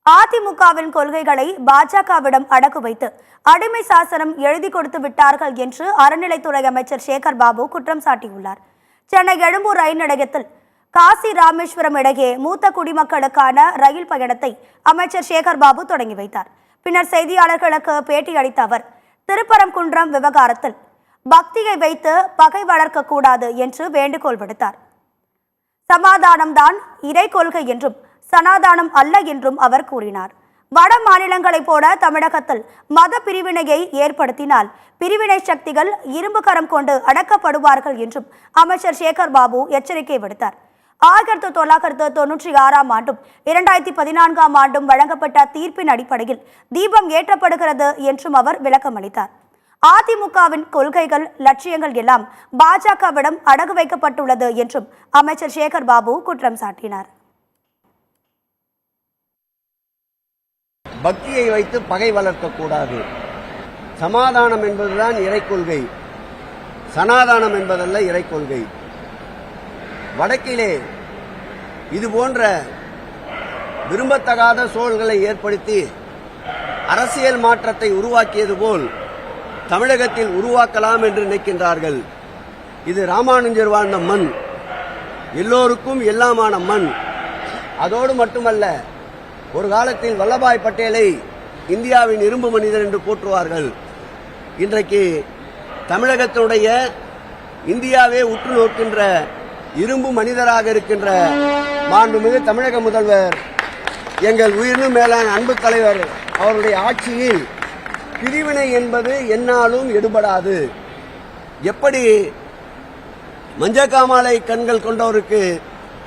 அதிமுகவின் கொள்கைகளை பாஜகவிடம் அடகு வைத்து அடிமை சாசனம் எழுதி கொடுத்து விட்டார்கள் என்று அறநிலைத்துறை அமைச்சர் சேகர் பாபு குற்றம் சாட்டியுள்ளார். சென்னை எழும்பூர் ரயில் நிலையத்தில் காசி ராமேஸ்வரம் இடையே மூத்த குடிமக்களுக்கான ரயில் பயணத்தை அமைச்சர் சேகர் பாபு தொடங்கி வைத்தார். பின்னர் செய்தியாளர்களுக்கு பேட்டி அளித்த அவர், திருப்பரங்குன்றம் விவகாரத்தில் பக்தியை வைத்து பகை வளர்க்கக்கூடாது என்று வேண்டுகோள் விடுத்தார். சமாதானம்தான் இறை கொள்கை என்றும் சனாதானம் அல்ல என்றும் அவர் கூறினார். வட மாநிலங்களைப் போல தமிழகத்தில் மத பிரிவினையை ஏற்படுத்தினால் பிரிவினை சக்திகள் இரும்பு கரம் கொண்டு அடக்கப்படுவார்கள் என்றும் அமைச்சர் சேகர் பாபு எச்சரிக்கை விடுத்தார். 1996ஆம் ஆண்டும் 2014ஆம் ஆண்டும் வழங்கப்பட்ட தீர்ப்பின் அடிப்படையில் தீபம் ஏற்றப்படுகிறது என்றும் அவர் விளக்கம் அளித்தார். அதிமுகவின் கொள்கைகள், லட்சியங்கள் எல்லாம் பாஜகவிடம் அடகு வைக்கப்பட்டுள்ளது என்றும் அமைச்சர் சேகர் பாபு குற்றம் சாட்டினார். பக்தியை வைத்து பகை வளர்க்கக்கூடாது. சமாதானம் என்பதுதான் இறைக்கொள்கை, சனாதானம் என்பதல்ல இறைக்கொள்கை. வடக்கிலே இதுபோன்ற விரும்பத்தகாத சூழல்களை ஏற்படுத்தி அரசியல் மாற்றத்தை உருவாக்கியது போல் தமிழகத்தில் உருவாக்கலாம் என்று நினைக்கின்றார்கள். இது ராமானுஜர் வாழ்ந்த மண், எல்லோருக்கும் எல்லாமான மண். அதோடு மட்டுமல்ல, ஒரு காலத்தில் வல்லபாய் பட்டேலை இந்தியாவின் இரும்பு மனிதர் என்று போற்றுவார்கள். இன்றைக்கு தமிழகத்தினுடைய இந்தியாவே உற்று நோக்கின்ற இரும்பு மனிதராக இருக்கின்ற மாண்புமிகு தமிழக முதல்வர் எங்கள் உயிரினும் மேலான அன்பு தலைவர் அவருடைய ஆட்சியில் பிரிவினை என்பது எந்நாளும் எடுபடாது. எப்படி மஞ்சக்காமாலை கண்கள் கொண்டவருக்கு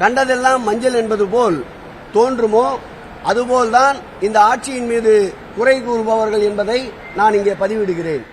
கண்டதெல்லாம் மஞ்சள் என்பது போல் தோன்றுமோ, அதுபோல்தான் இந்த ஆட்சியின் மீது குறை கூறுபவர்கள் என்பதை நான் இங்கே பதிவிடுகிறேன்.